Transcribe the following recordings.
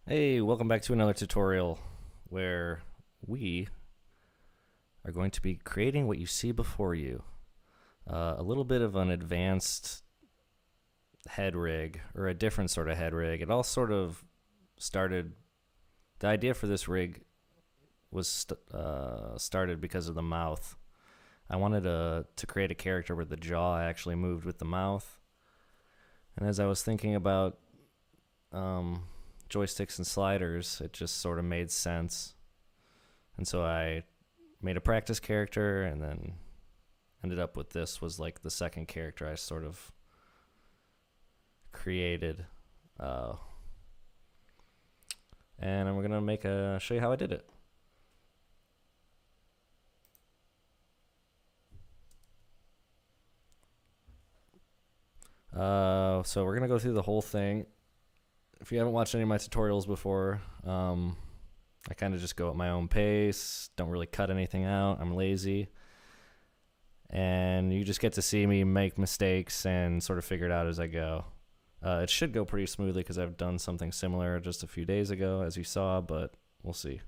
Hey, welcome back to another tutorial where we are going to be creating what you see before you. A little bit of an advanced head rig, or a different sort of head rig. It all sort of started, the idea for this rig was started because of the mouth. I wanted to create a character where the jaw actually moved with the mouth. And as I was thinking about joysticks and sliders, it just sort of made sense. And so I made a practice character and then ended up with this was like the second character I sort of created. And I'm gonna show you how I did it. So we're gonna go through the whole thing. If you haven't watched any of my tutorials before, I kind of just go at my own pace, don't really cut anything out, I'm lazy. And you just get to see me make mistakes and sort of figure it out as I go. It should go pretty smoothly because I've done something similar just a few days ago, as you saw, but we'll see.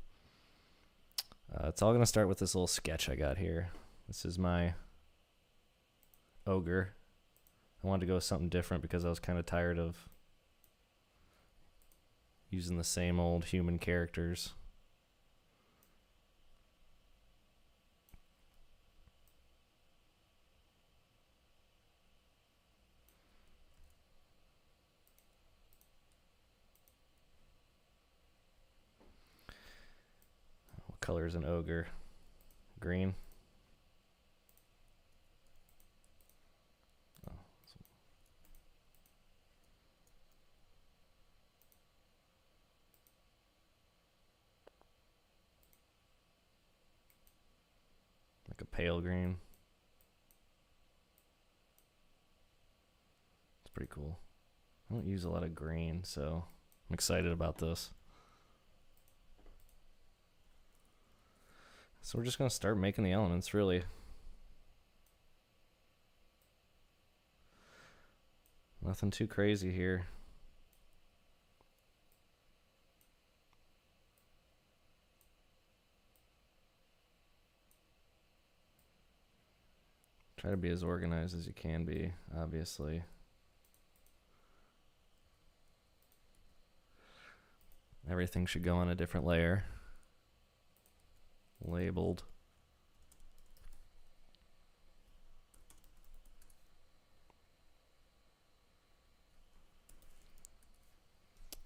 It's all going to start with this little sketch I got here. This is my ogre. I wanted to go with something different because I was kind of tired of using the same old human characters. What color is an ogre? Green. Like a pale green. It's pretty cool. I don't use a lot of green, so I'm excited about this. So we're just going to start making the elements, really. Nothing too crazy here. Try to be as organized as you can be, obviously. Everything should go on a different layer. Labeled.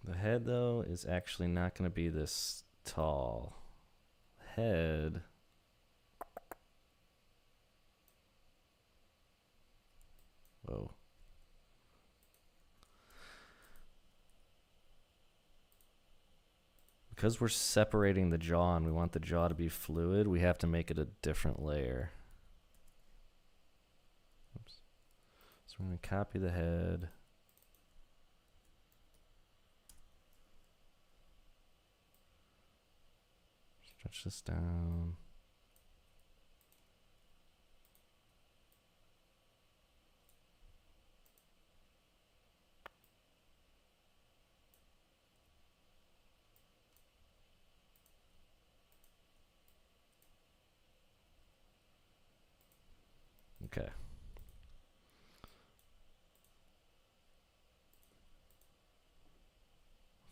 The head, though, is actually not going to be this tall. Head. Whoa. Because we're separating the jaw and we want the jaw to be fluid, we have to make it a different layer. Oops. So we're going to copy the head. Stretch this down. Okay. I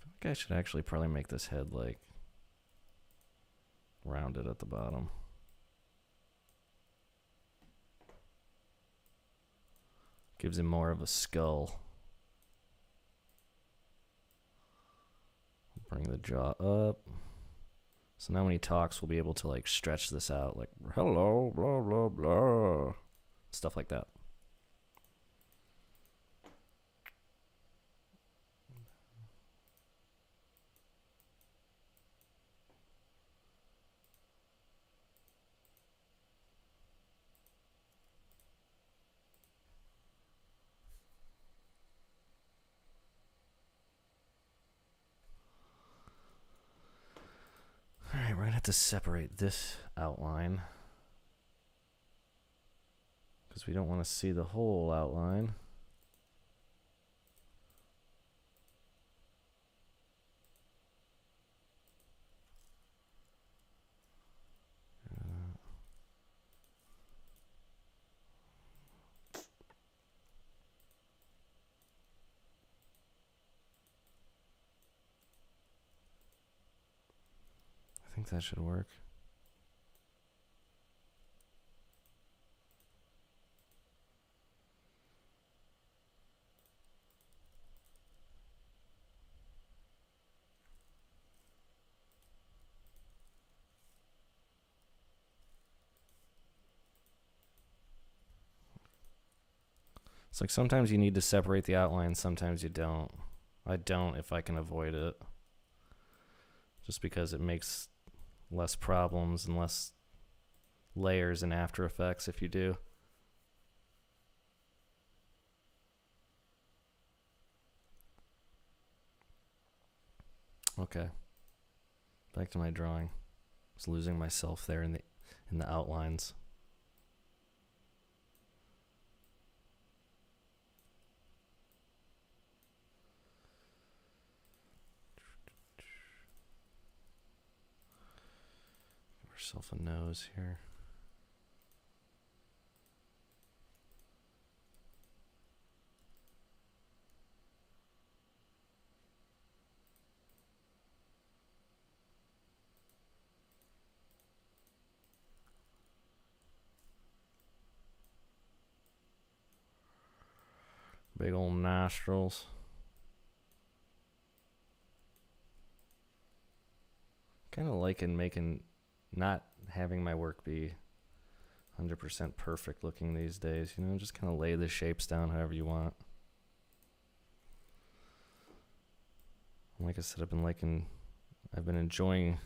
feel like I should actually probably make this head like rounded at the bottom. Gives him more of a skull. Bring the jaw up. So now when he talks, we'll be able to like stretch this out, like hello, blah, blah, blah. Stuff like that. All right, we're gonna have to separate this outline because we don't want to see the whole outline. think that should work. It's like sometimes you need to separate the outline, sometimes you don't. I don't if I can avoid it. Just because it makes less problems and less layers in After Effects if you do. Okay. Back to my drawing. I was losing myself there in the outlines. Give ourselves a nose here. Big old nostrils. Kind of liking not having my work be 100% perfect looking these days. You know, just kind of lay the shapes down however you want. Like I said, I've been enjoying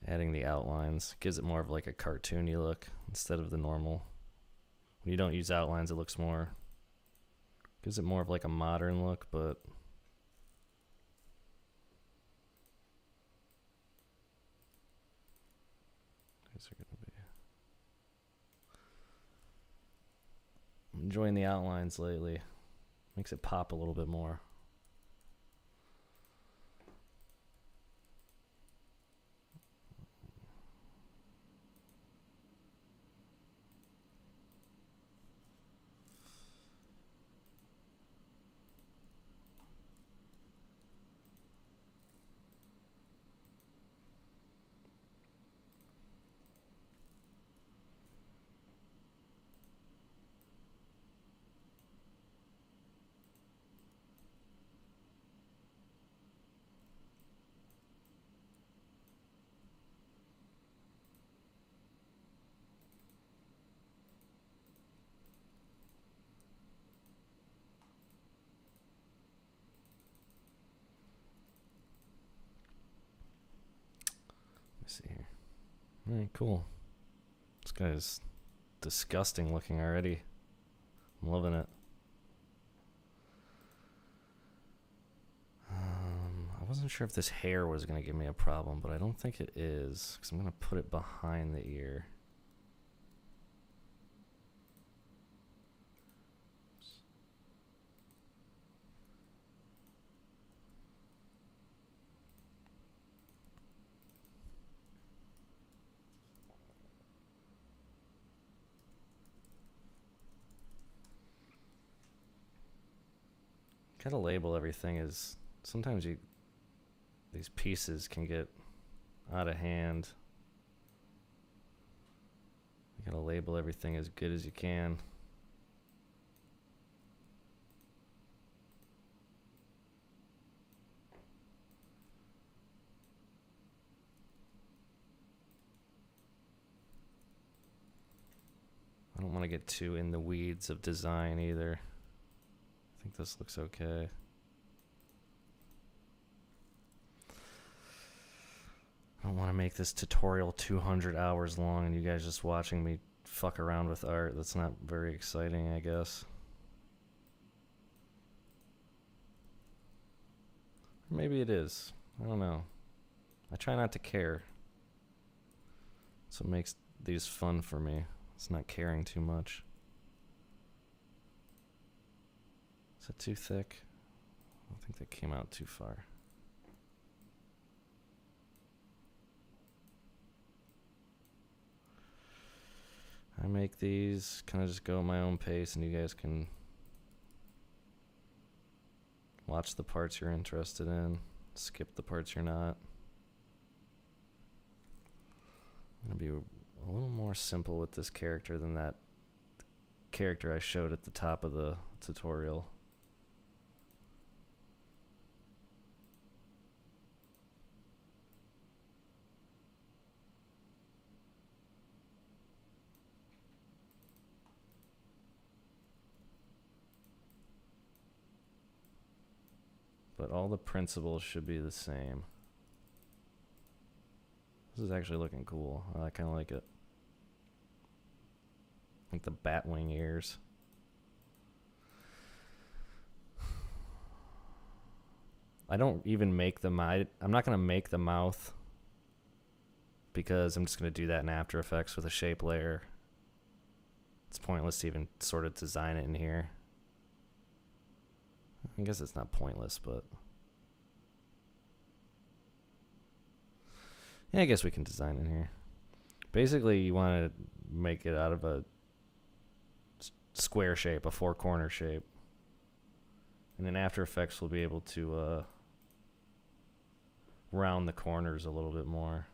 adding the outlines. Gives it more of like a cartoony look instead of the normal. When you don't use outlines, it looks more, gives it more of like a modern look, but these are gonna be. I'm enjoying the outlines lately. Makes it pop a little bit more. Let's see here. All right, cool. This guy is disgusting looking already. I'm loving it. I wasn't sure if this hair was going to give me a problem, but I don't think it is, because I'm going to put it behind the ear. Gotta label everything as sometimes these pieces can get out of hand. You gotta label everything as good as you can. I don't want to get too in the weeds of design either. I think this looks okay. I don't want to make this tutorial 200 hours long and you guys just watching me fuck around with art. That's not very exciting, I guess. Maybe it is. I don't know. I try not to care. So it makes these fun for me. It's not caring too much. Is that too thick? I think that came out too far. I make these, kind of just go at my own pace, and you guys can watch the parts you're interested in, skip the parts you're not. I'm going to be a little more simple with this character than that character I showed at the top of the tutorial. But all the principles should be the same. This is actually looking cool. I kind of like it. Like the bat wing ears. I don't even make the mouth. I'm not going to make the mouth because I'm just going to do that in After Effects with a shape layer. It's pointless to even sort of design it in here. I guess it's not pointless, but yeah, I guess we can design in here. Basically, you want to make it out of a square shape, a four-corner shape. And in After Effects, we'll be able to round the corners a little bit more.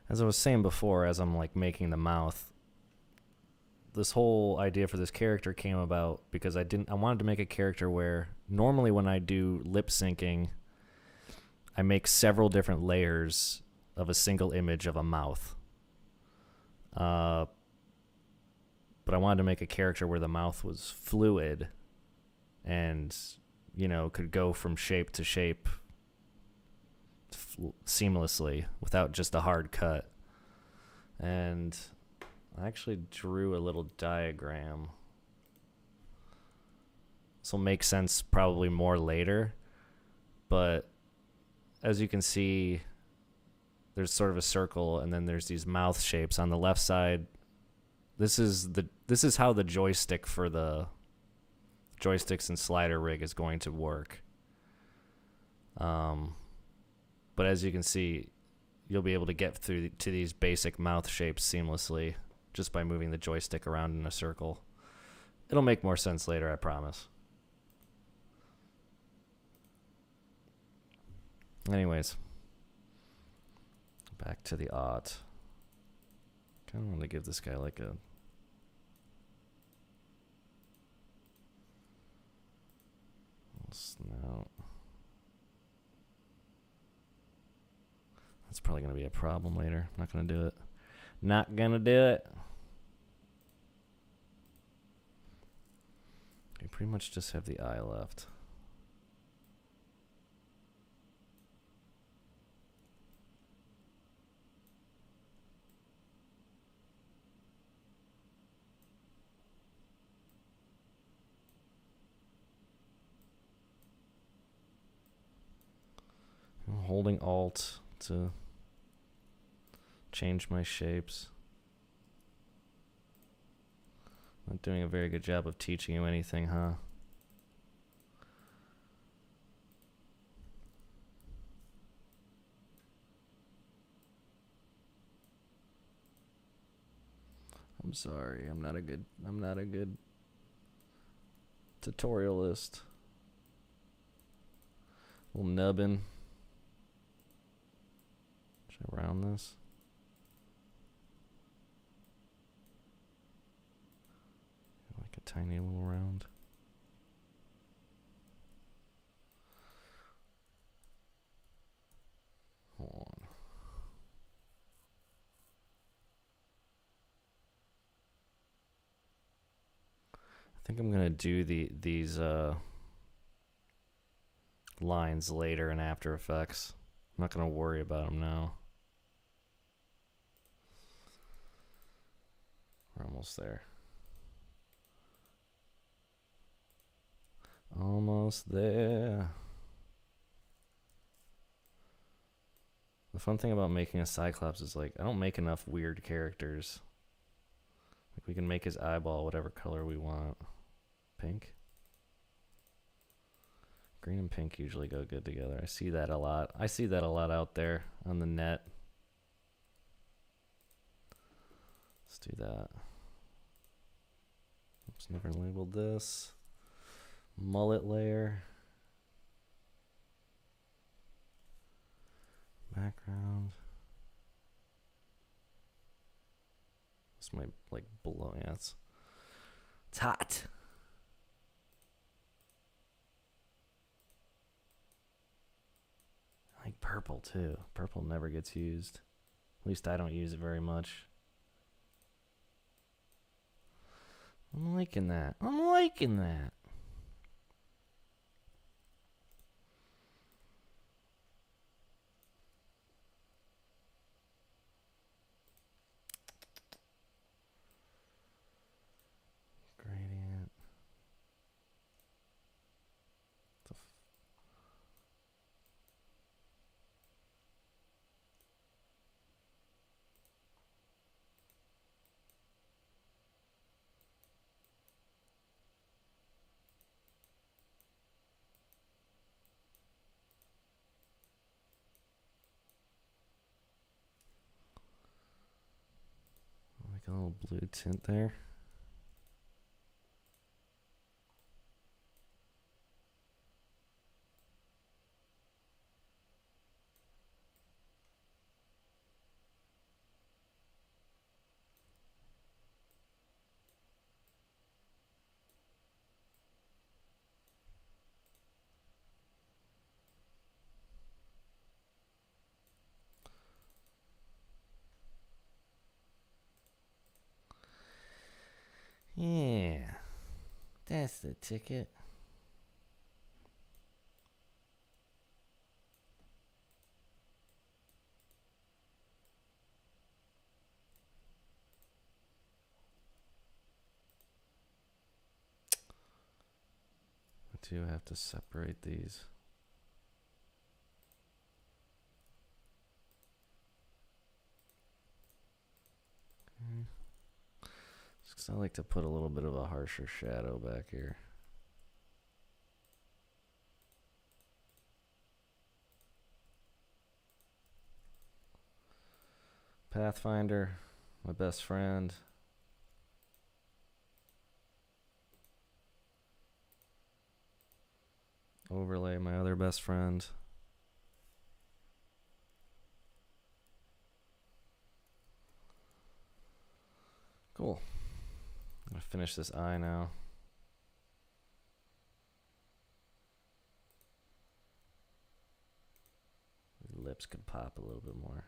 As I was saying before, as I'm like making the mouth, this whole idea for this character came about because I wanted to make a character where normally when I do lip syncing, I make several different layers of a single image of a mouth. But I wanted to make a character where the mouth was fluid and, you know, could go from shape to shape seamlessly without just a hard cut. And I actually drew a little diagram. This will make sense probably more later, but as you can see, there's sort of a circle and then there's these mouth shapes on the left side. This is how the joystick for the joysticks and slider rig is going to work. But as you can see, you'll be able to get through to these basic mouth shapes seamlessly just by moving the joystick around in a circle. It'll make more sense later, I promise. Anyways, back to the art. Kind of want to give this guy like a snout. That's probably going to be a problem later. I'm not going to do it. Not going to do it. We pretty much just have the eye left. I'm holding Alt to change my shapes. Not doing a very good job of teaching you anything, huh? I'm sorry. I'm not a good tutorialist. A little nubbin. Should I round this? Like a tiny little round. Hold on. I think I'm gonna do these lines later in After Effects. I'm not gonna worry about them now. We're almost there. Almost there. The fun thing about making a Cyclops is like I don't make enough weird characters. Like we can make his eyeball whatever color we want. Pink. Green and pink usually go good together. I see that a lot. I see that a lot out there on the net. Let's do that. Oops, never labeled this. Mullet layer. Background. This might like below. Yeah, it's hot. I like purple too. Purple never gets used. At least I don't use it very much. I'm liking that. I'm liking that. Gradient. Like a little blue tint there. Yeah, that's the ticket. I do have to separate these. Okay. Just 'cause I like to put a little bit of a harsher shadow back here. Pathfinder, my best friend. Overlay, my other best friend. Cool. I'm gonna finish this eye now. Lips could pop a little bit more.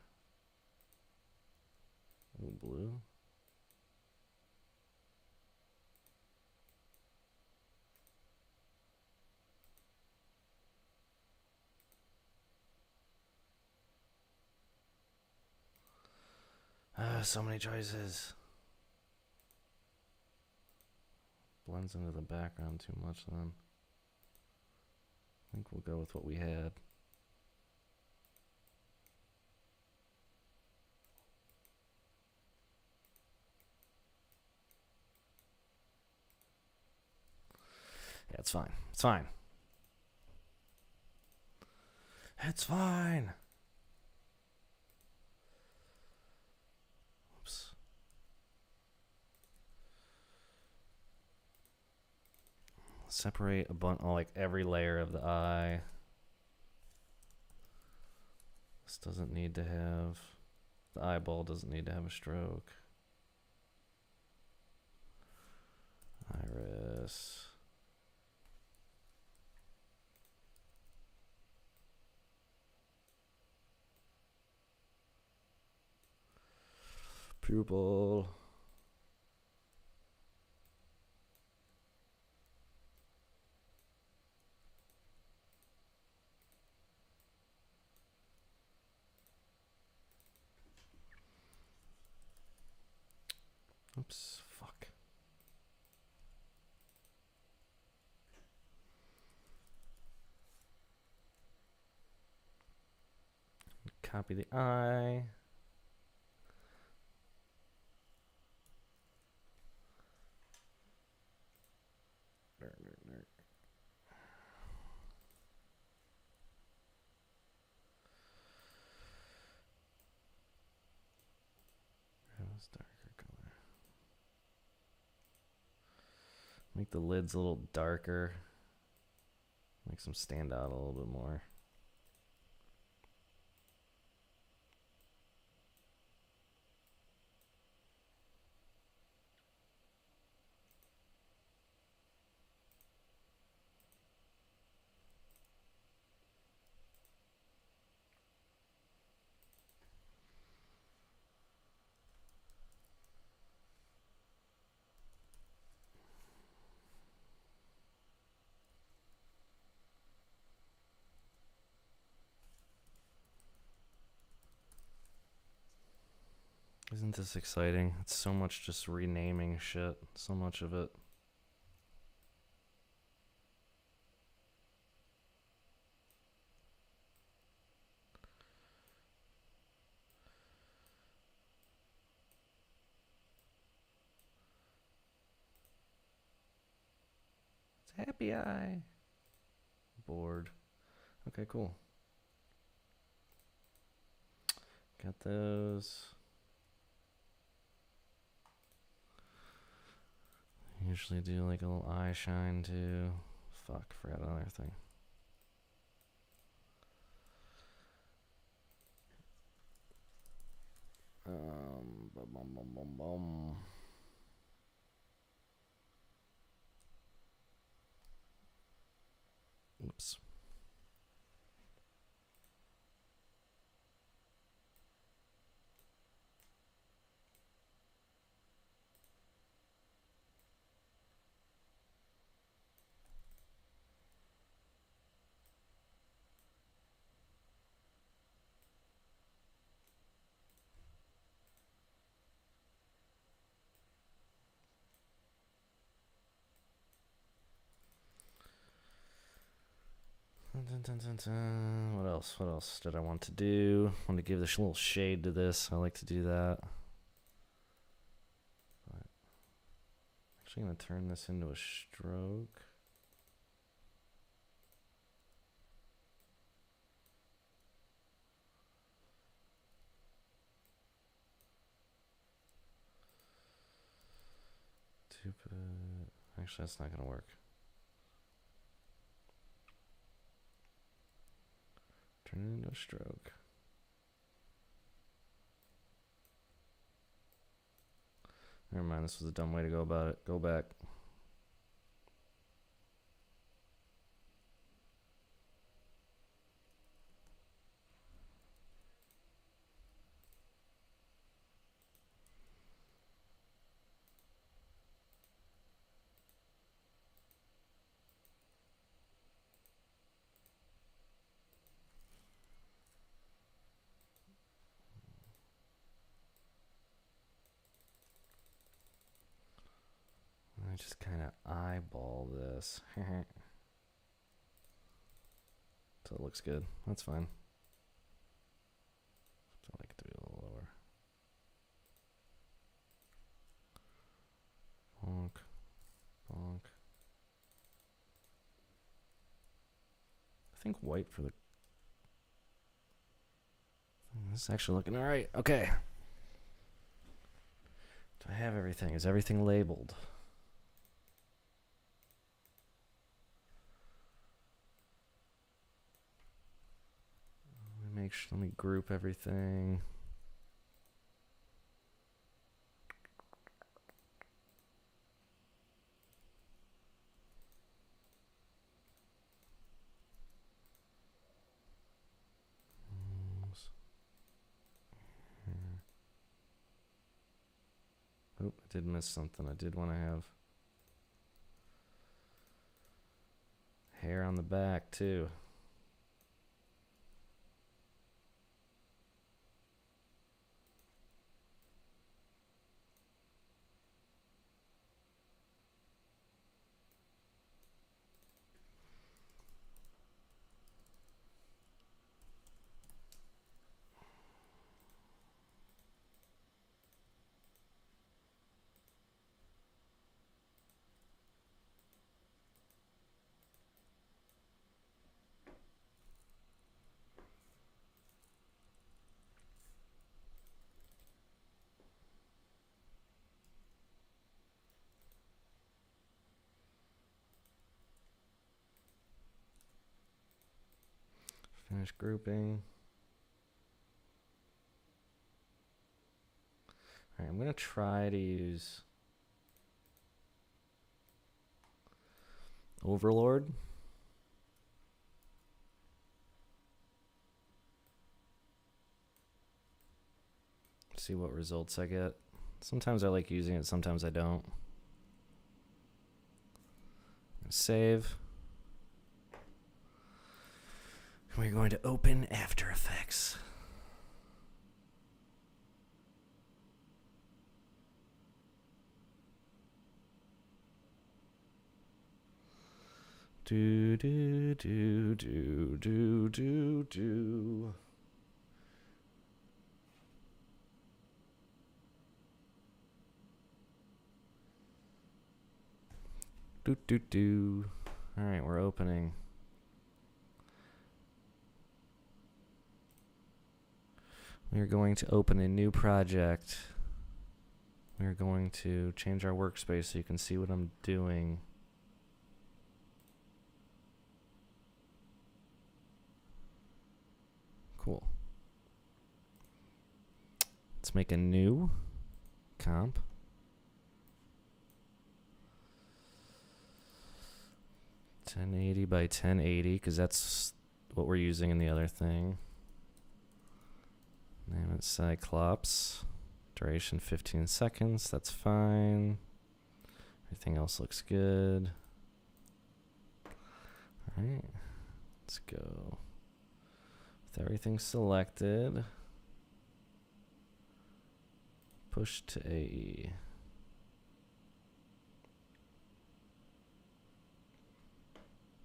Ooh, blue. So many choices. Blends into the background too much then. I think we'll go with what we had. Yeah, it's fine. It's fine. It's fine. Oops. Separate a bunch, like every layer of the eye. This doesn't need to have, the eyeball doesn't need to have a stroke. Iris. Pupil. Oops, fuck. copy the eye. Darker color. Make the lids a little darker. Makes them stand out a little bit more. Isn't this exciting? It's so much just renaming shit. So much of it. It's happy eye. Bored. Okay, cool. Got those. Usually do like a little eye shine too. Fuck, forgot another thing. Bum, bum, bum, bum, bum. Oops. Dun, dun, dun, dun. What else? What else did I want to do? I want to give this a little shade to this. I like to do that. But actually going to turn this into a stroke. Stupid. Actually, that's not going to work. Turn it into a stroke. Never mind, this was a dumb way to go about it. Go back. I just kind of eyeball this. So it looks good. That's fine. I like it to be a little lower. Bonk. Bonk. I think white for the... This is actually looking alright. Okay. Do I have everything? Is everything labeled? Let me group everything. Oh, I did miss something. I did want to have hair on the back too. Finish grouping. All right, I'm going to try to use Overlord. See what results I get. Sometimes I like using it, sometimes I don't. Save. We're going to open After Effects. Do do do do do do do. Do do do. All right, we're opening. We are going to open a new project. We are going to change our workspace so you can see what I'm doing. Cool. Let's make a new comp. (1080 by 1080) because that's what we're using in the other thing. Name it Cyclops. Duration 15 seconds. That's fine. Everything else looks good. All right. Let's go. With everything selected, push to AE.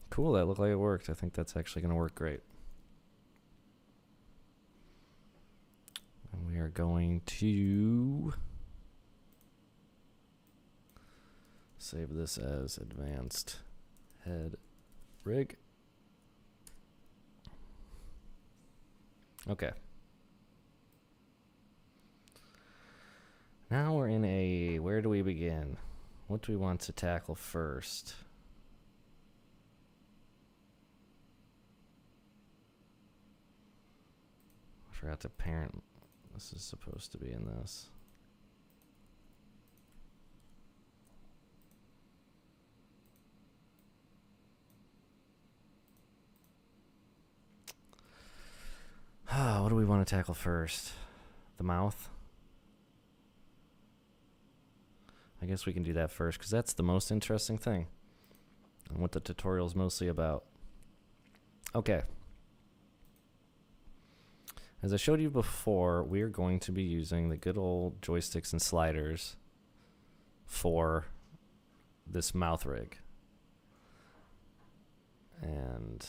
Cool, that looked like it worked. I think that's actually going to work great. And we are going to save this as advanced head rig. Okay. Now we're in a, where do we begin? What do we want to tackle first? I forgot to parent. This is supposed to be in this. What do we want to tackle first? The mouth? I guess we can do that first because that's the most interesting thing and what the tutorial is mostly about. Okay. As I showed you before, we are going to be using the good old joysticks and sliders for this mouth rig. And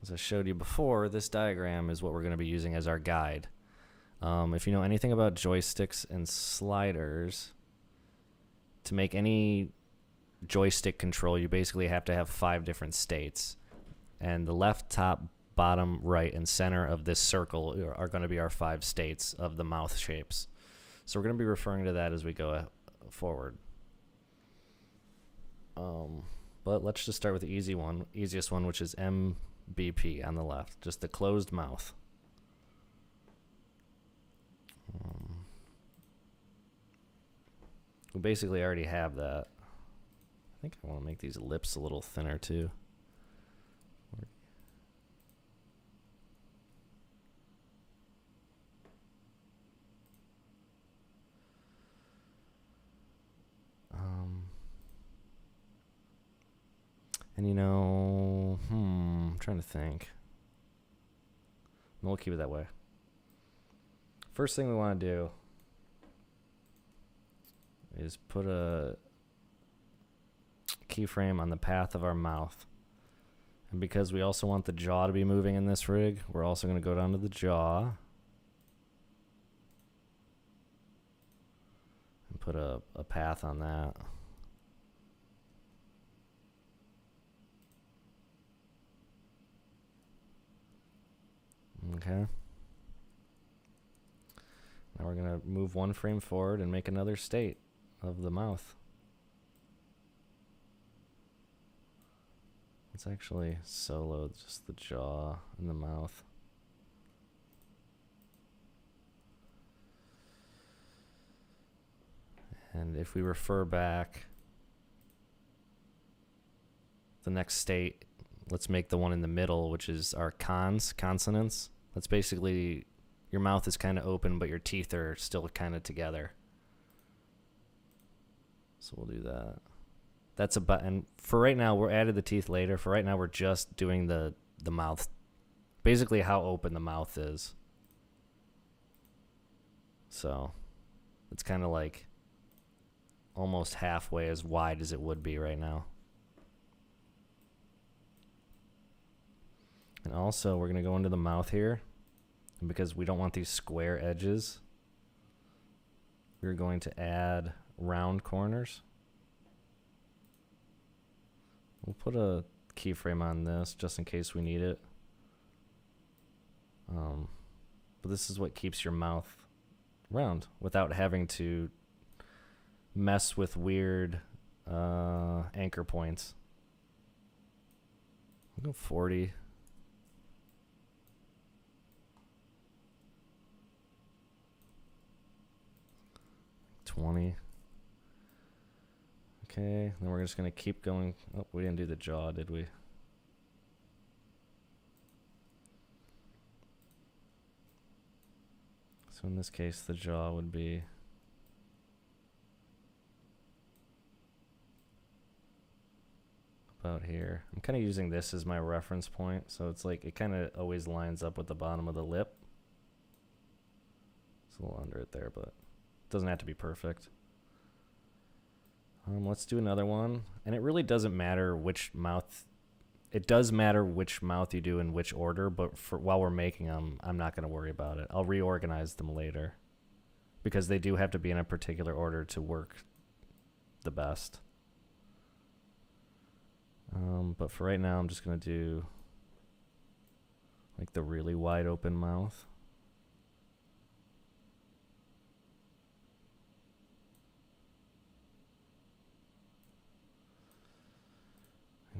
as I showed you before, this diagram is what we're going to be using as our guide. If you know anything about joysticks and sliders, to make any joystick control, you basically have to have 5 different states. And the left, top, bottom, right, and center of this circle are going to be our 5 states of the mouth shapes. So we're going to be referring to that as we go forward. But let's just start with the easiest one, which is MBP on the left, just the closed mouth. We basically already have that. I think I want to make these lips a little thinner too. And you know, I'm trying to think. We'll keep it that way. First thing we want to do is put a keyframe on the path of our mouth. And because we also want the jaw to be moving in this rig, we're also going to go down to the jaw and put a path on that. Okay. Now we're going to move 1 frame forward and make another state of the mouth, Let's actually solo just the jaw and the mouth. And if we refer back the next state, let's make the one in the middle, which is our consonants. That's basically your mouth is kind of open, but your teeth are still kind of together. So we'll do that. That's about, and for right now, we're added the teeth later. For right now, we're just doing the mouth, basically how open the mouth is. So it's kind of like almost halfway as wide as it would be right now. And also, we're going to go into the mouth here. And because we don't want these square edges, we're going to add round corners. We'll put a keyframe on this just in case we need it. But this is what keeps your mouth round without having to mess with weird anchor points. I'll go 40. Okay, then we're just going to keep going. Oh, we didn't do the jaw, did we? So in this case, the jaw would be about here. I'm kind of using this as my reference point, so it's like it kind of always lines up with the bottom of the lip. It's a little under it there, but it doesn't have to be perfect. Let's do another one. And it really doesn't matter which mouth. It does matter which mouth you do in which order, but while we're making them, I'm not going to worry about it. I'll reorganize them later because they do have to be in a particular order to work the best. But for right now, I'm just going to do like the really wide open mouth.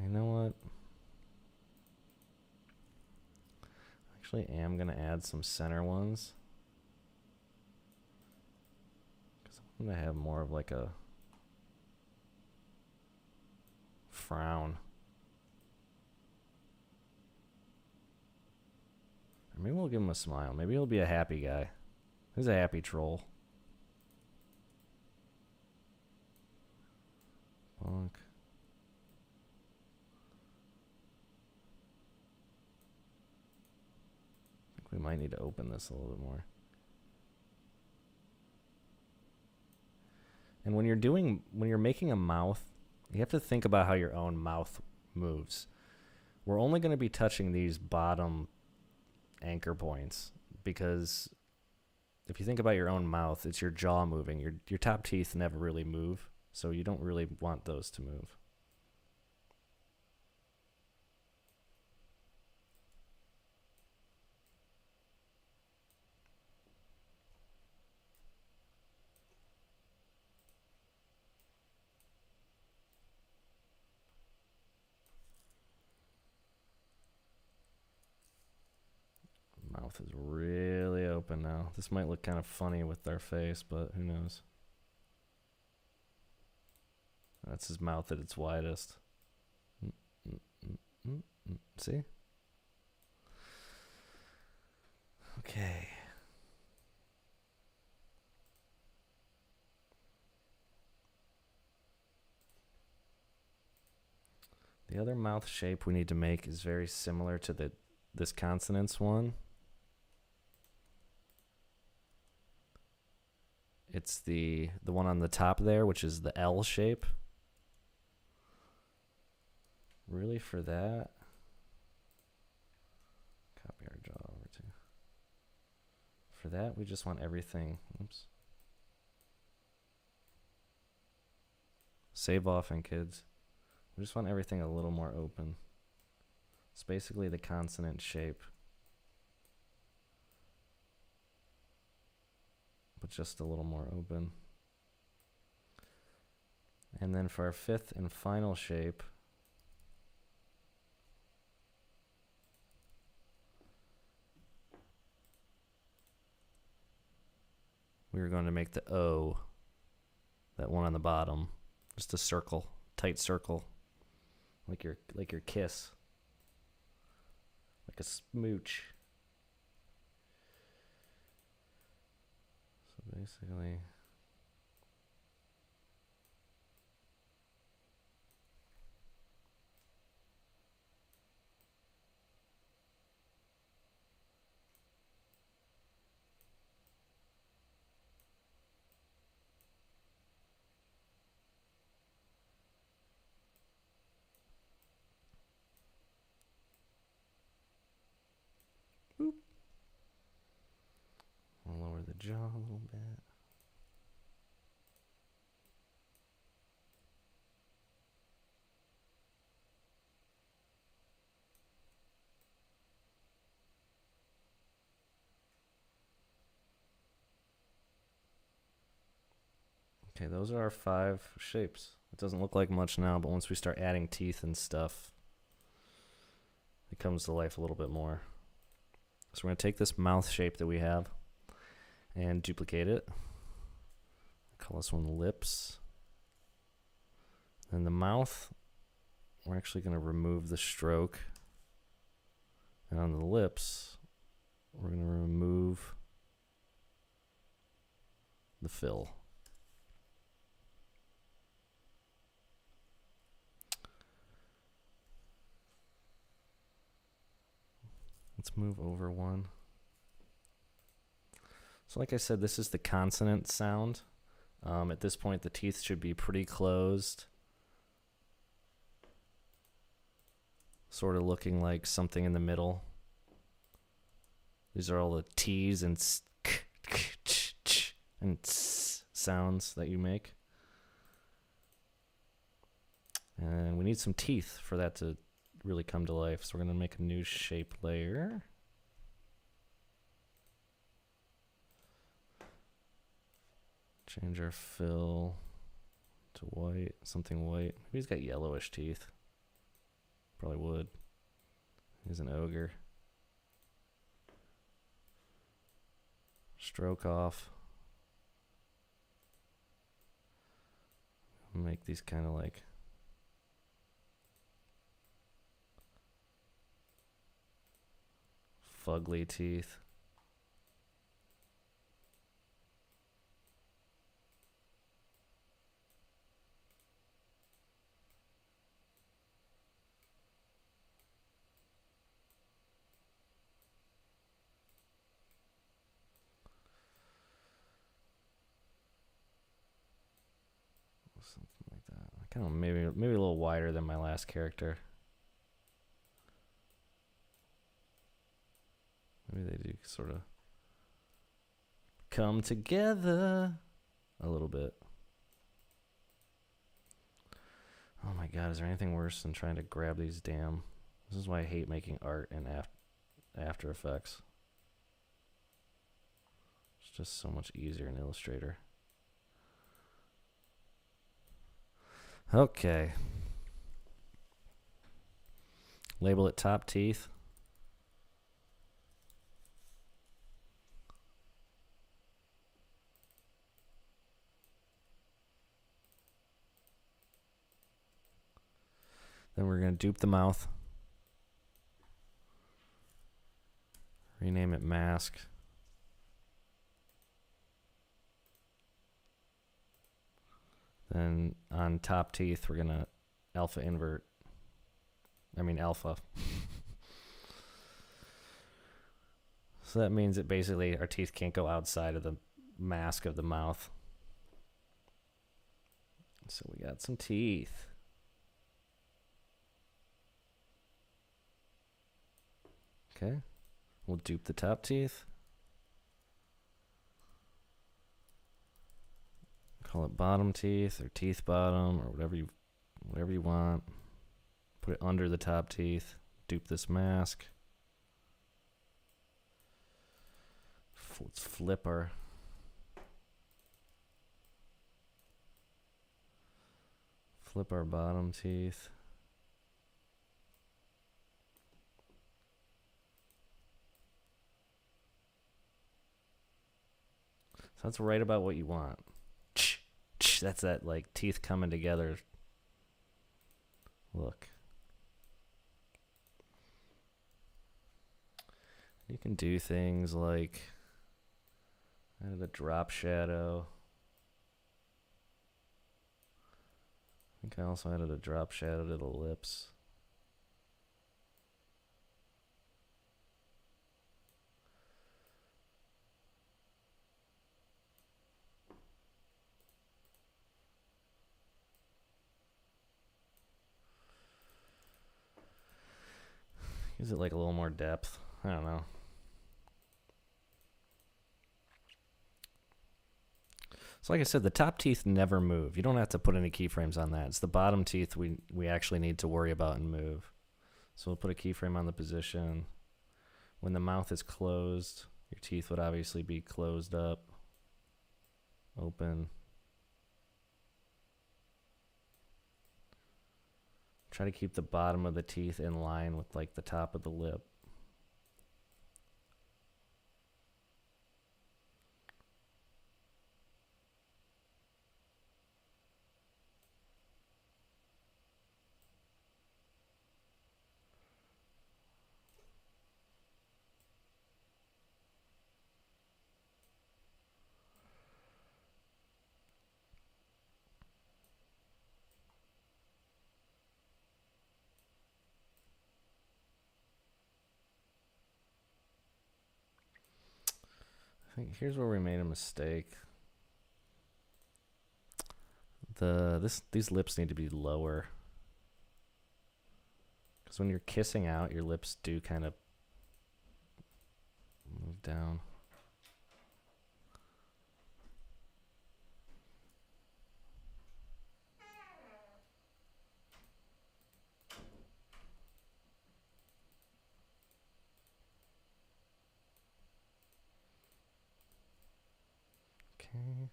You know what? Actually, am going to add some center ones. Because I'm going to have more of like a frown. Or maybe we'll give him a smile. Maybe he'll be a happy guy. He's a happy troll. Bonk. We might need to open this a little bit more. And when you're making a mouth, you have to think about how your own mouth moves. We're only going to be touching these bottom anchor points because if you think about your own mouth, it's your jaw moving. Your top teeth never really move, so you don't really want those to move. Mouth is really open now. This might look kind of funny with their face, but who knows? That's his mouth at its widest. See? Okay. The other mouth shape we need to make is very similar to this consonants one. It's the one on the top there, which is the L shape. Really, for that, copy our jaw over to. For that, we just want everything. Oops. Save often, kids. We just want everything a little more open. It's basically the consonant shape, but just a little more open. And then for our fifth and final shape, we were going to make the O, that one on the bottom, just a circle, tight circle, like your kiss, like a smooch. So basically, boop. I'll lower the jaw a little bit. Okay, those are our 5 shapes. It doesn't look like much now, but once we start adding teeth and stuff, it comes to life a little bit more. So we're going to take this mouth shape that we have and duplicate it. Call this one lips. And the mouth, we're actually going to remove the stroke. And on the lips, we're going to remove the fill. Let's move over one. So like I said, this is the consonant sound. At this point, the teeth should be pretty closed. Sort of looking like something in the middle. These are all the T's and sounds that you make. And we need some teeth for that to really come to life. So we're going to make a new shape layer. Change our fill to white, something white. Maybe he's got yellowish teeth. Probably would. He's an ogre. Stroke off. Make these kind of like fugly teeth. Something like that. Kind of maybe a little wider than my last character. Maybe they do sort of come together a little bit. Oh my god, is there anything worse than trying to grab these damn... This is why I hate making art in After Effects. It's just so much easier in Illustrator. Okay. Label it top teeth. Then we're going to dupe the mouth. Rename it mask. Then on top teeth, we're going to alpha invert. I mean alpha. So that means that basically our teeth can't go outside of the mask of the mouth. So we got some teeth. Okay. We'll dupe the top teeth. Call it bottom teeth or teeth bottom or whatever you want. Put it under the top teeth. Dupe this mask. Let's flip our bottom teeth. So that's right about what you want. That's that like teeth coming together look. You can do things like add a drop shadow. I think I also added a drop shadow to the lips. Gives it like a little more depth. I don't know. So like I said, the top teeth never move. You don't have to put any keyframes on that. It's the bottom teeth we actually need to worry about and move. So we'll put a keyframe on the position. When the mouth is closed, your teeth would obviously be closed up, open. Try to keep the bottom of the teeth in line with like the top of the lip. I think here's where we made a mistake. These lips need to be lower. Because when you're kissing out, your lips do kind of move down. Okay.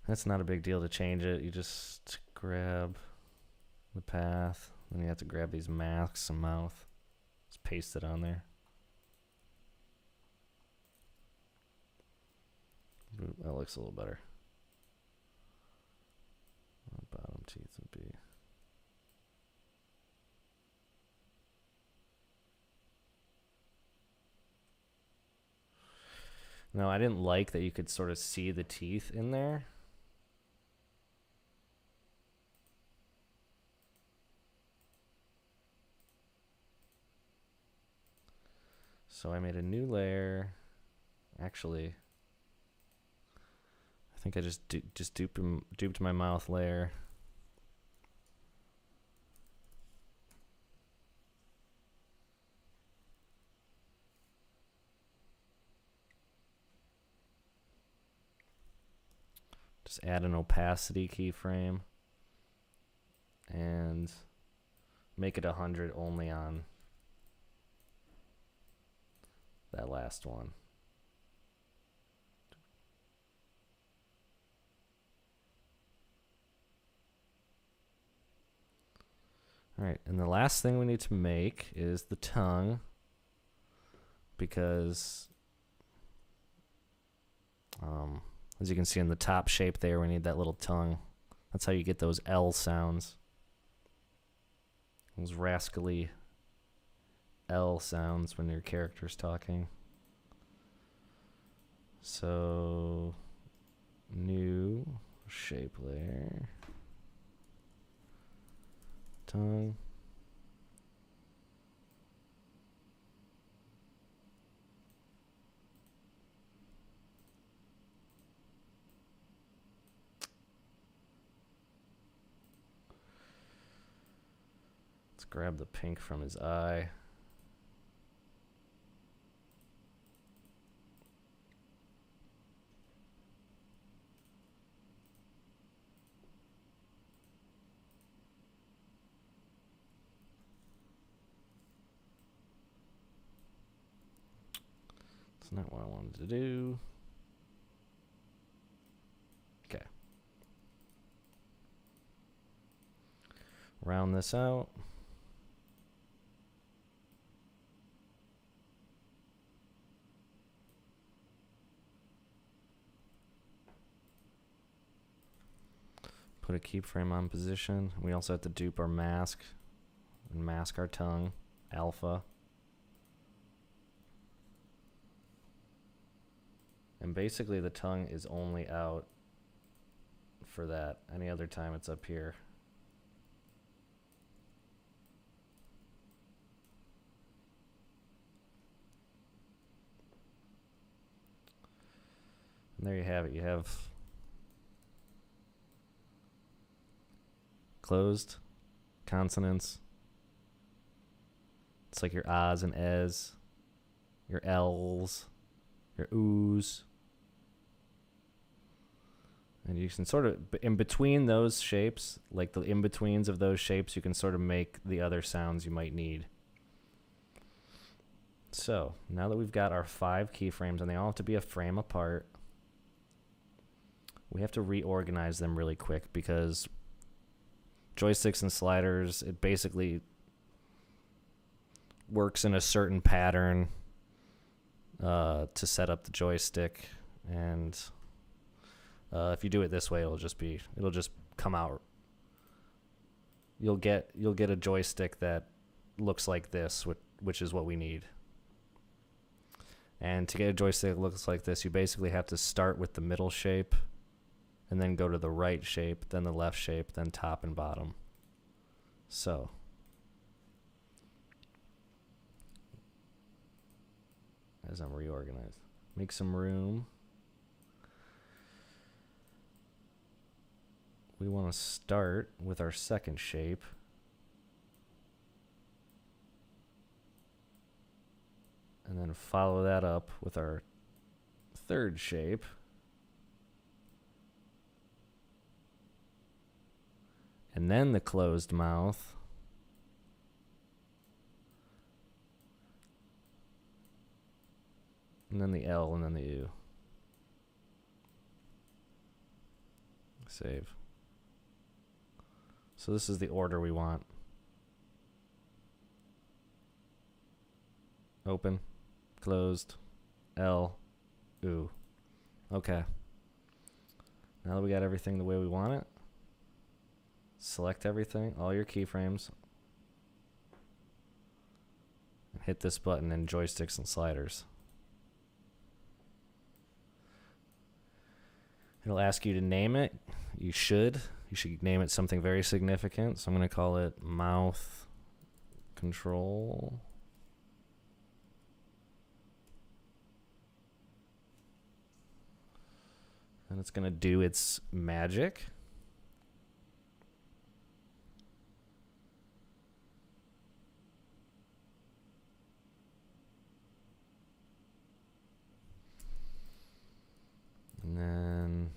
That's not a big deal to change it. You just grab the path. Then you have to grab these masks and mouth. Just paste it on there. Ooh, that looks a little better. The bottom teeth would be. No, I didn't like that you could sort of see the teeth in there. So I made a new layer. Actually, I think I just duped my mouth layer. Just add an opacity keyframe and make it 100 only on that last one. All right, and the last thing we need to make is the tongue, because as you can see in the top shape there, we need that little tongue. That's how you get those L sounds. Those rascally L sounds when your character's talking. So, new shape layer. Tongue. Let's grab the pink from his eye. That's not what I wanted to do. Okay. Round this out. Put a keyframe on position. We also have to dupe our mask and mask our tongue, alpha. And basically the tongue is only out for that. Any other time it's up here. And there you have it. You have closed consonants. It's like your ahs and ehs, your l's, your oohs. And you can sort of, in between those shapes, like the in-betweens of those shapes, you can sort of make the other sounds you might need. So, now that we've got our 5 keyframes, and they all have to be a frame apart, we have to reorganize them really quick because joysticks and sliders, it basically works in a certain pattern to set up the joystick, and if you do it this way, it'll just come out. You'll get a joystick that looks like this, which is what we need. And to get a joystick that looks like this, you basically have to start with the middle shape, and then go to the right shape, then the left shape, then top and bottom. So, as I'm reorganized, make some room. We want to start with our second shape. And then follow that up with our third shape. And then the closed mouth. And then the L and then the U. Save. So this is the order we want. Open, closed, L, U. Okay. Now that we got everything the way we want it, select everything, all your keyframes, and hit this button in joysticks and sliders. It'll ask you to name it. You should name it something very significant. So I'm going to call it mouth control. And it's going to do its magic. And then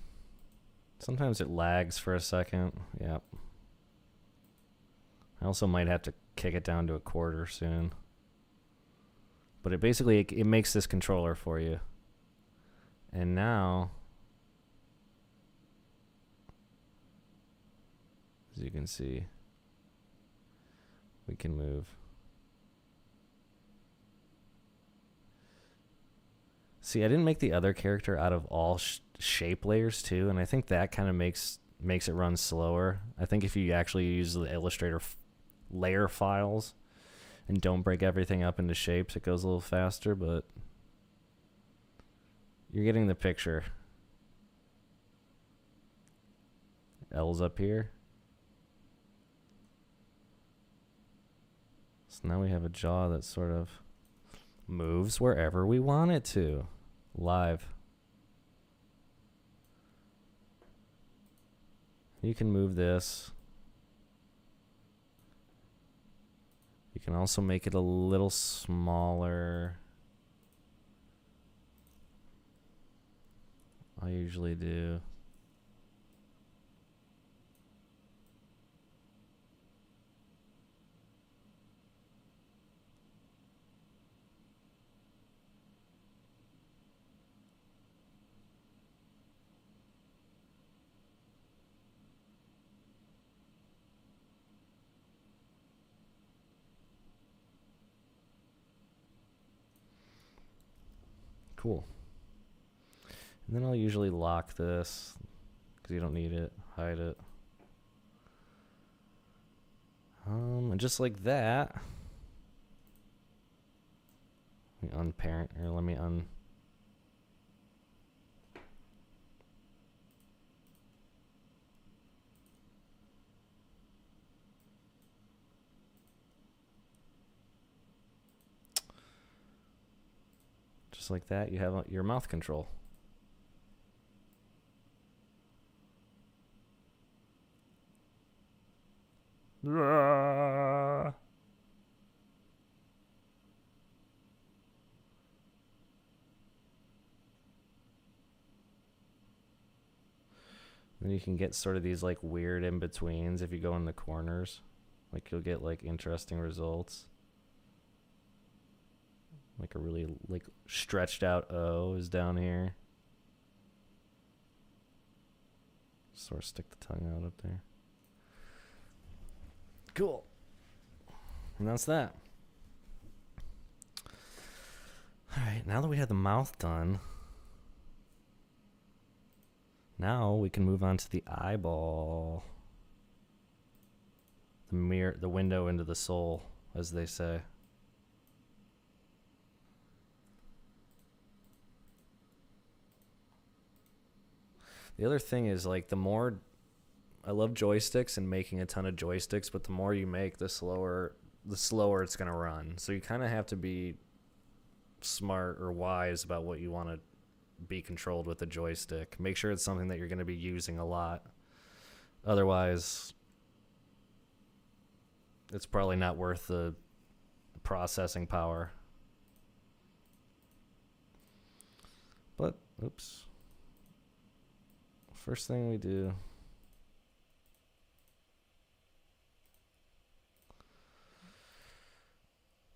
sometimes it lags for a second. Yep. I also might have to kick it down to a quarter soon. But it basically, it makes this controller for you. And now, as you can see, we can move. See, I didn't make the other character out of all shape layers too, and I think that kind of makes it run slower. I think if you actually use the Illustrator layer files and don't break everything up into shapes, it goes a little faster, but you're getting the picture. L's up here. So now we have a jaw that sort of moves wherever we want it to. Live. You can move this. You can also make it a little smaller. I usually do. Cool. And then I'll usually lock this because you don't need it. Hide it. And just like that, let me unparent, or let me just like that, you have your mouth control. Then you can get sort of these like weird in-betweens if you go in the corners. Like you'll get like interesting results. Like a really like stretched out O is down here. Sort of stick the tongue out up there. Cool. And that's that. Alright, now that we have the mouth done, now we can move on to the eyeball. The mirror, the window into the soul, as they say. The other thing is, like, the more I love joysticks and making a ton of joysticks, but the more you make, the slower it's gonna run. So you kind of have to be smart or wise about what you want to be controlled with the joystick. Make sure it's something that you're going to be using a lot. Otherwise, it's probably not worth the processing power. But, oops. First thing we do,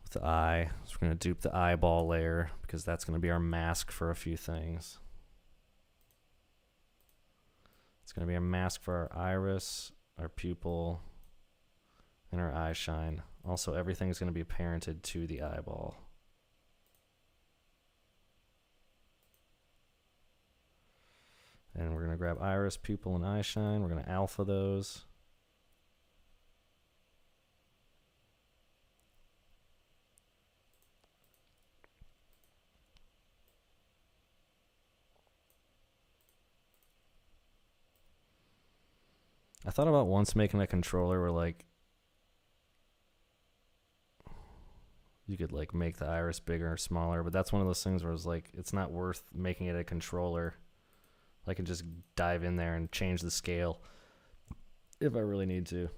with the eye, so we're going to dupe the eyeball layer because that's going to be our mask for a few things. It's going to be a mask for our iris, our pupil, and our eye shine. Also, everything's going to be parented to the eyeball. And we're going to grab iris, pupil, and eye shine. We're going to alpha those. I thought about once making a controller where, like, you could, like, make the iris bigger or smaller, but that's one of those things where it's like, it's not worth making it a controller. I can just dive in there and change the scale if I really need to.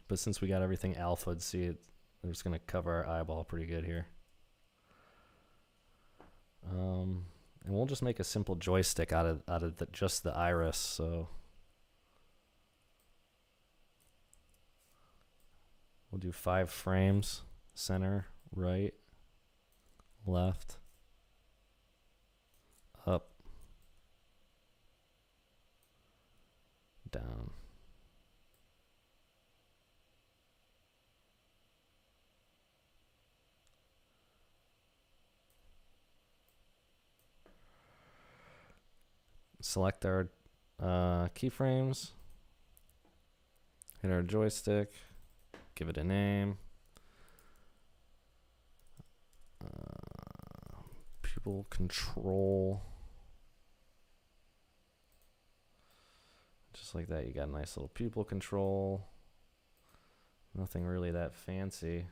But since we got everything alpha'd, see it, we're just going to cover our eyeball pretty good here. And we'll just make a simple joystick out of just the iris, so we'll do 5 frames, center, right, left, up, down. Select our keyframes, hit our joystick, give it a name, pupil control, just like that. You got a nice little pupil control, nothing really that fancy.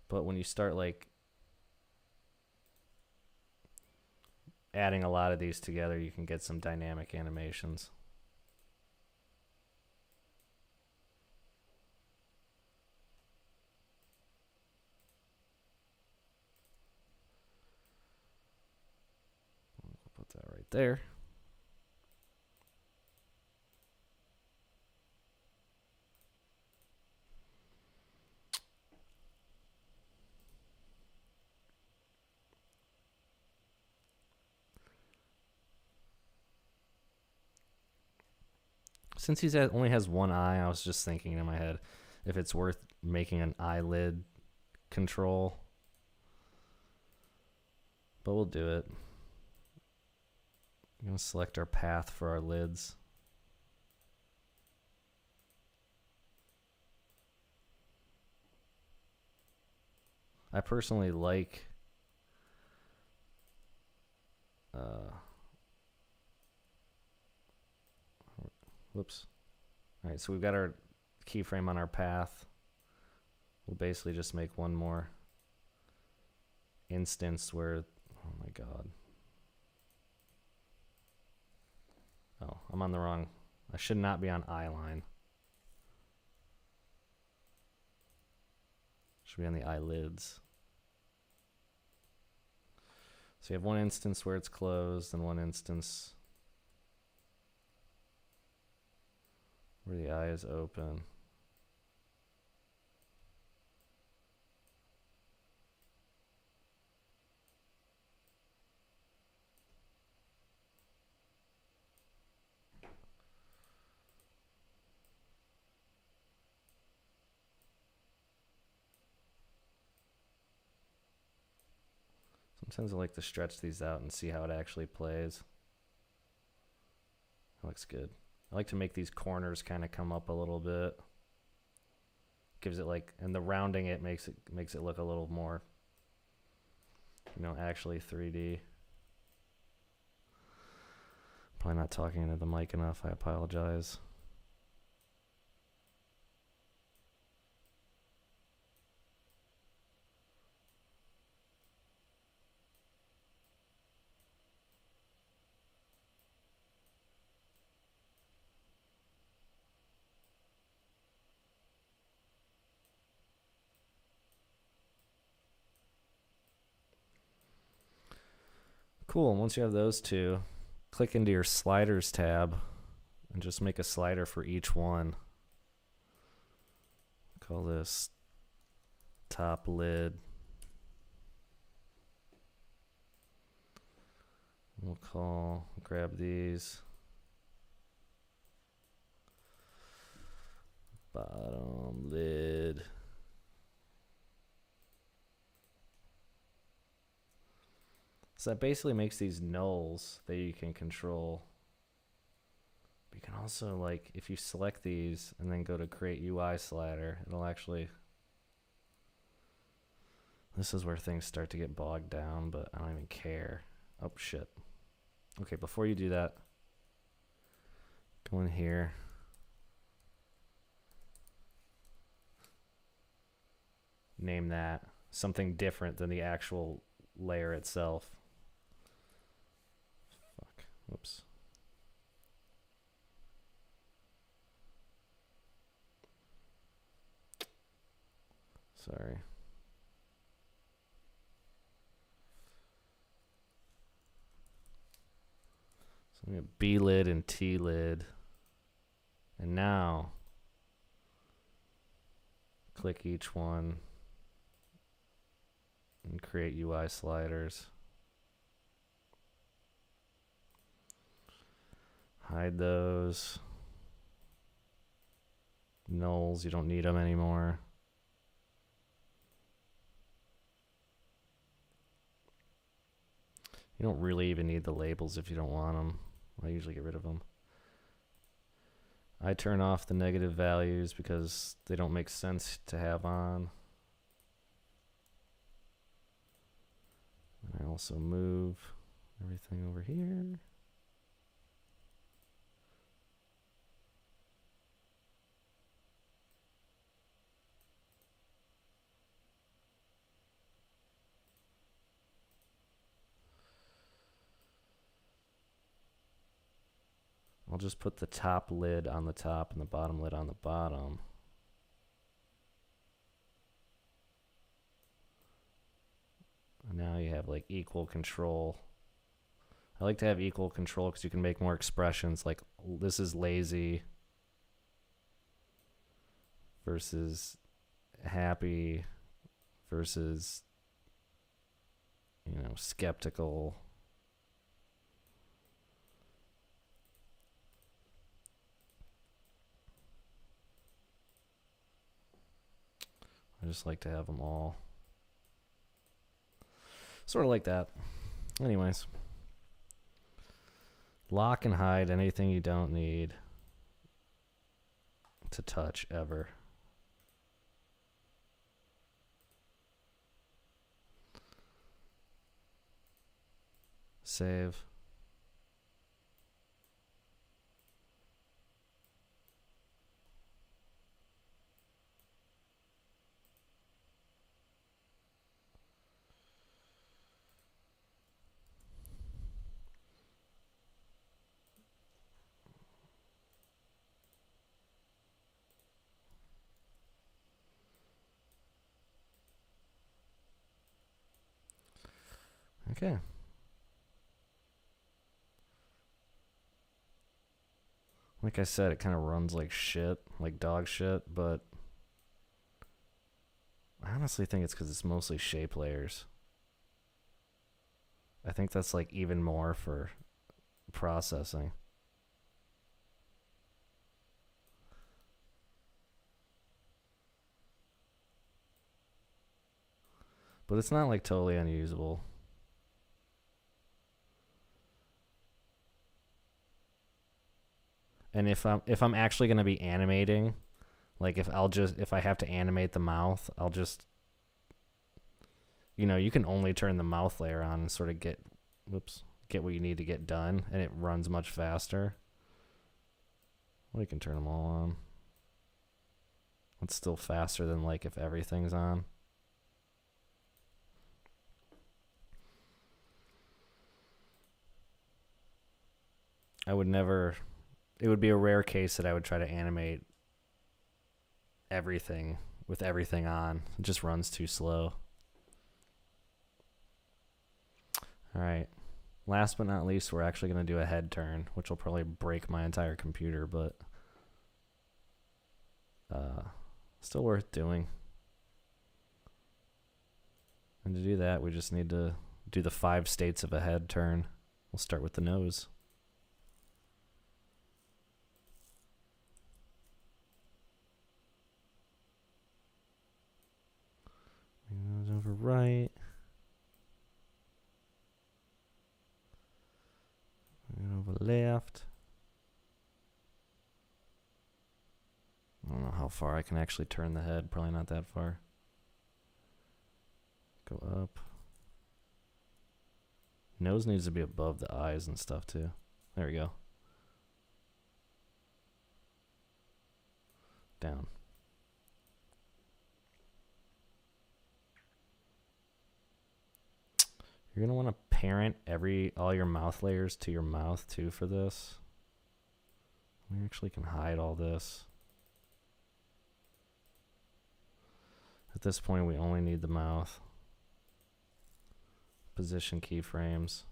But when you start like adding a lot of these together, you can get some dynamic animations. We'll put that right there. Since he only has one eye, I was just thinking in my head if it's worth making an eyelid control. But we'll do it. I'm going to select our path for our lids. I personally like whoops. All right, so we've got our keyframe on our path. We'll basically just make one more instance where, oh my god. Oh, I'm on the wrong. I should not be on eye line. Should be on the eyelids. So you have one instance where it's closed and one instance where the eye is open. Sometimes I like to stretch these out and see how it actually plays. That looks good. I like to make these corners kind of come up a little bit. Gives it like, and the rounding it makes it look a little more, you know, actually 3D. Probably not talking into the mic enough. I apologize. Cool. Once you have those two, click into your sliders tab and just make a slider for each one. Call this top lid. We'll grab these. Bottom lid. So that basically makes these nulls that you can control. But you can also, like, if you select these and then go to create UI slider, it'll actually, this is where things start to get bogged down, but I don't even care. Oh shit. Okay, before you do that, go in here. Name that something different than the actual layer itself. Fuck. Whoops. Sorry. So I'm going to B lid and T lid. And now click each one and create UI sliders. Hide those. Nulls, you don't need them anymore. You don't really even need the labels if you don't want them. I usually get rid of them. I turn off the negative values because they don't make sense to have on. And I also move everything over here. I'll just put the top lid on the top and the bottom lid on the bottom. And now you have like equal control. I like to have equal control because you can make more expressions, like this is lazy versus happy versus, you know, skeptical. I just like to have them all sort of like that. Anyways, Lock and hide anything you don't need to touch ever. Save. Okay. Like I said, it kind of runs like shit, like dog shit, but I honestly think it's because it's mostly shape layers. I think that's like even more for processing. But it's not like totally unusable. And if I'm actually going to be animating, like if I have to animate the mouth, I'll just, you know, you can only turn the mouth layer on and sort of get what you need to get done, and it runs much faster. Well, you can turn them all on. It's still faster than like if everything's on. I would never, it would be a rare case that I would try to animate everything with everything on. It just runs too slow. All right. Last but not least, we're actually going to do a head turn, which will probably break my entire computer, but still worth doing. And to do that, we just need to do the 5 states of a head turn. We'll start with the nose. Nose over right. And over left. I don't know how far I can actually turn the head. Probably not that far. Go up. Nose needs to be above the eyes and stuff too. There we go. Down. You're gonna want to parent all your mouth layers to your mouth too for this. We actually can hide all this. At this point, we only need the mouth. Position keyframes.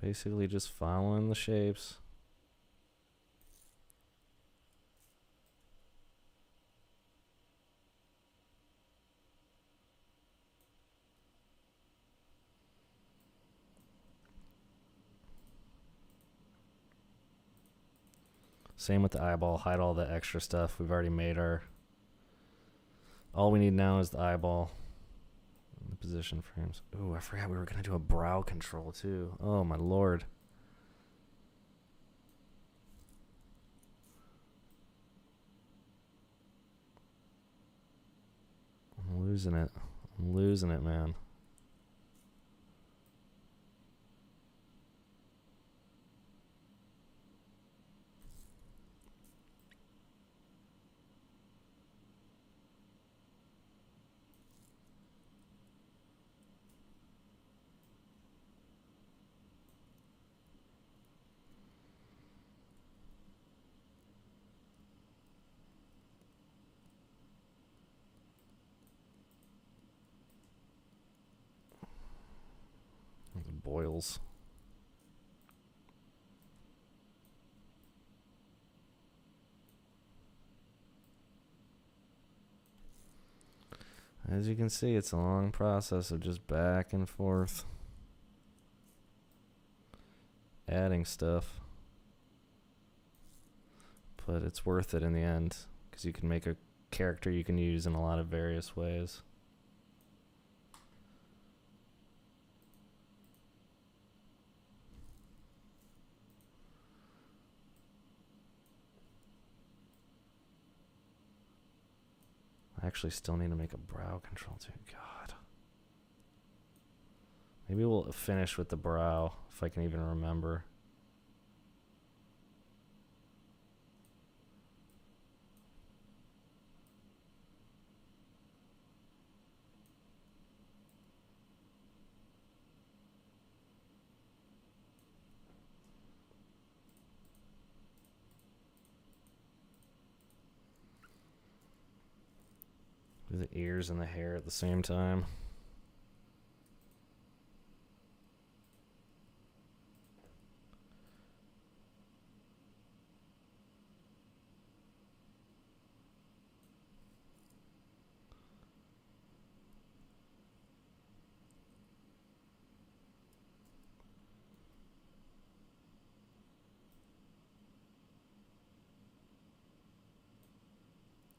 Basically just following the shapes. Same with the eyeball. Hide all the extra stuff. We've already made all we need now is the eyeball. The position frames. Ooh, I forgot we were going to do a brow control too. Oh my lord. I'm losing it. I'm losing it, man. Boils. As you can see, it's a long process of just back and forth adding stuff. but it's worth it in the end because you can make a character you can use in a lot of various ways. I actually still need to make a brow control too. God. Maybe we'll finish with the brow if I can even remember. Do the ears and the hair at the same time.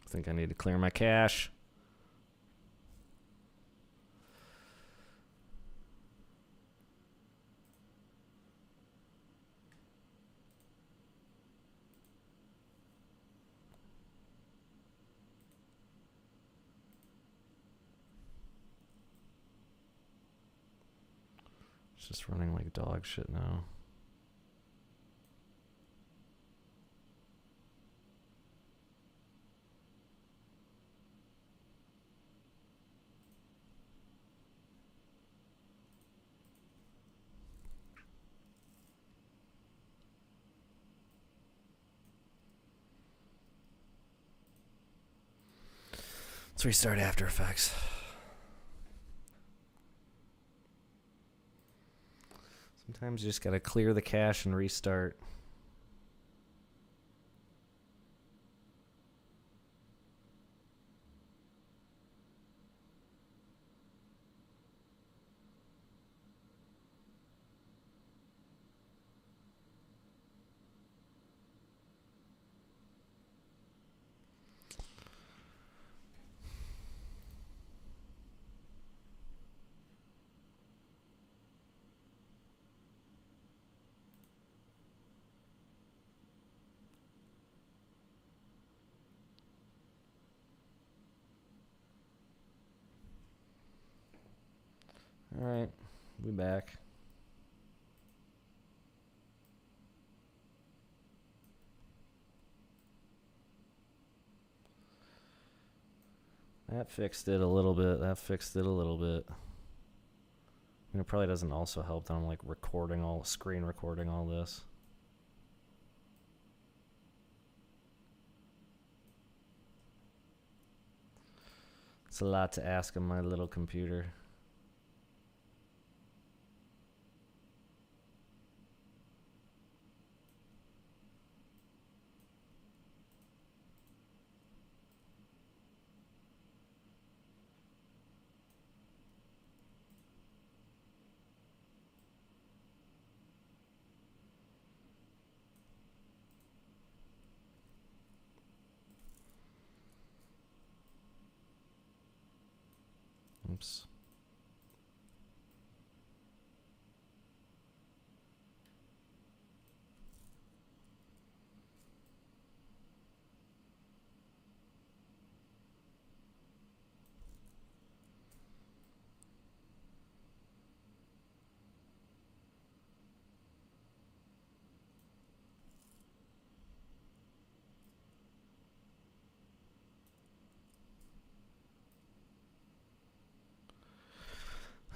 I think I need to clear my cache. It's just running like dog shit now. Let's restart After Effects. Sometimes you just gotta clear the cache and restart. All right, we back. That fixed it a little bit. That fixed it a little bit. And it probably doesn't also help that I'm like screen recording all this. It's a lot to ask of my little computer. Oops.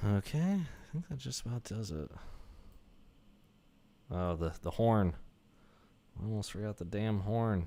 Okay, I think that just about does it. Oh, the horn. I almost forgot the damn horn.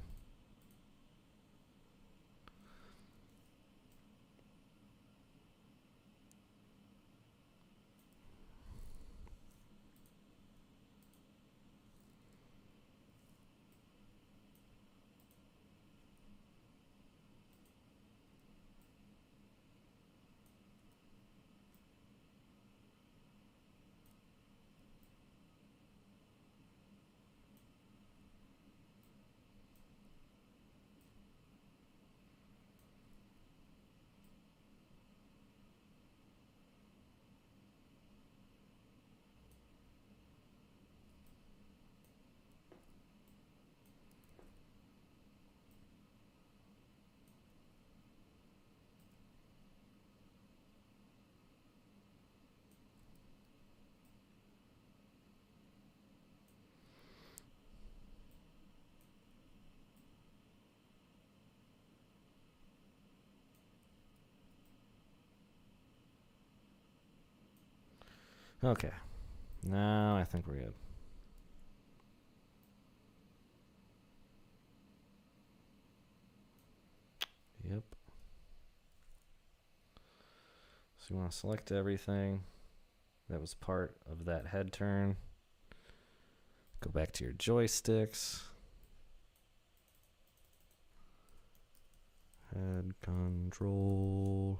Okay. Now I think we're good. Yep. So you want to select everything that was part of that head turn. Go back to your joysticks. Head control.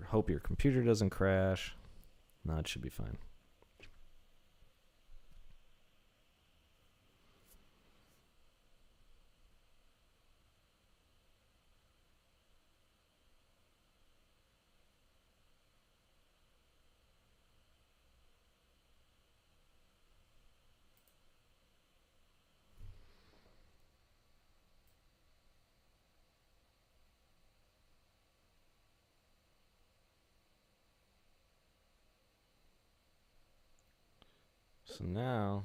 Hope your computer doesn't crash. No, it should be fine. So now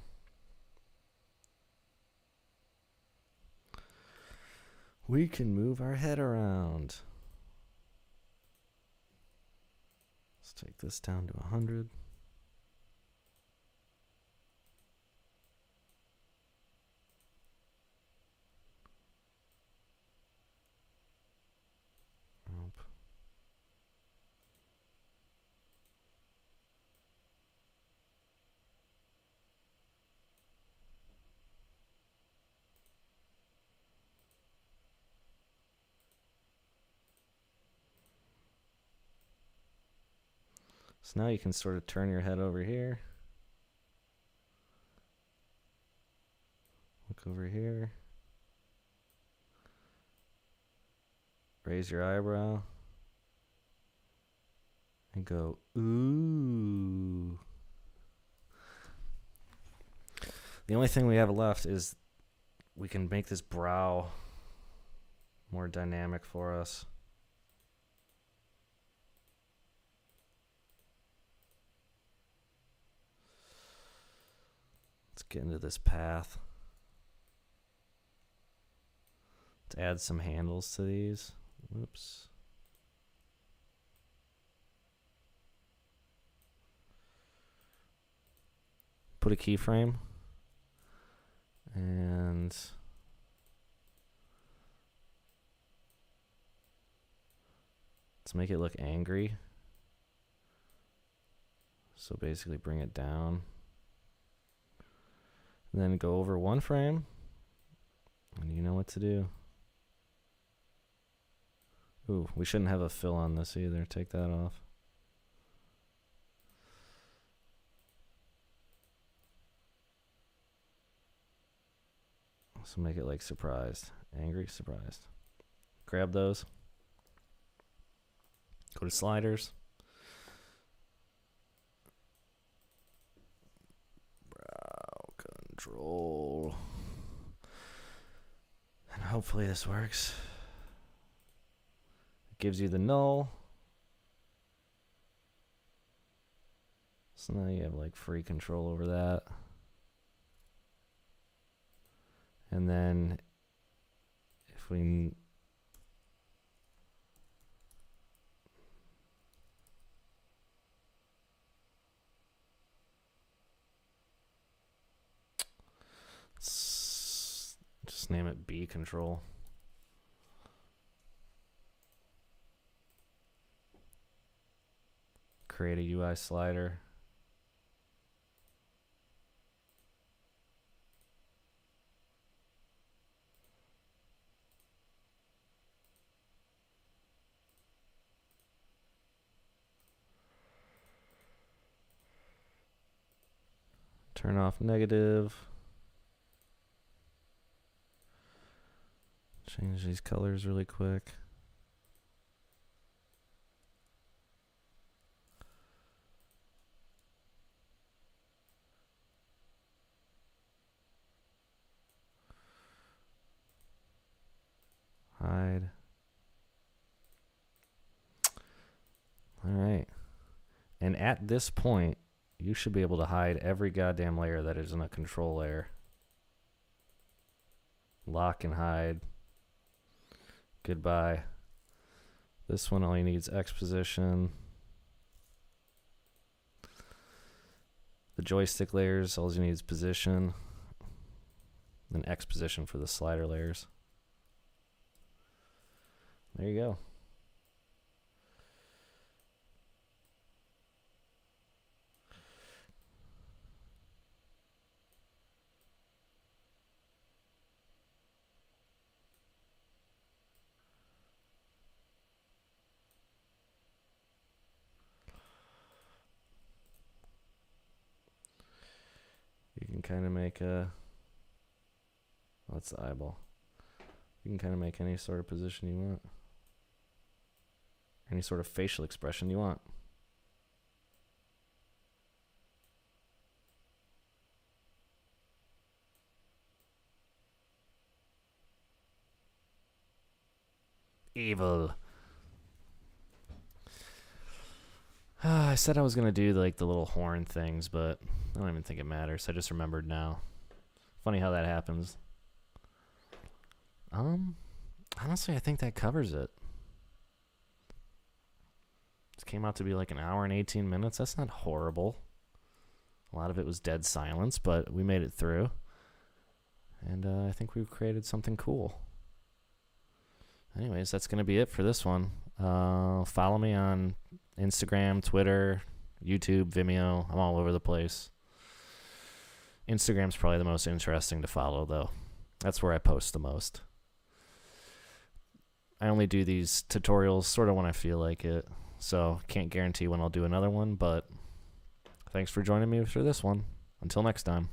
we can move our head around. Let's take this down to 100. So now you can sort of turn your head over here. Look over here. Raise your eyebrow. And go, ooh. The only thing we have left is we can make this brow more dynamic for us. Let's get into this path. Let's add some handles to these. Whoops. Put a keyframe. And let's make it look angry. So basically bring it down. And then go over one frame. And you know what to do. Ooh, we shouldn't have a fill on this either. Take that off. So make it like surprised. Angry, surprised. Grab those. Go to sliders. Brow control. And hopefully this works. It gives you the null. So now you have like free control over that. And then if we just name it B control. Create a UI slider. Turn off negative. Change these colors really quick. Hide. All right. And at this point, you should be able to hide every goddamn layer that isn't a control layer. Lock and hide. Goodbye. This one, all you need is X position. The joystick layers, all you need is position. And X position for the slider layers. There you go. You can kind of make a, well, that's the eyeball. You can kind of make any sort of position you want. Any sort of facial expression you want. Evil. I said I was going to do like the little horn things, but I don't even think it matters. I just remembered now. Funny how that happens. Honestly, I think that covers it. This came out to be like an hour and 18 minutes. That's not horrible. A lot of it was dead silence, but we made it through. And I think we've created something cool. Anyways, that's going to be it for this one. Follow me on Instagram, Twitter, YouTube, Vimeo. I'm all over the place. Instagram's probably the most interesting to follow, though. That's where I post the most. I only do these tutorials sort of when I feel like it, so can't guarantee when I'll do another one, but thanks for joining me for this one. Until next time.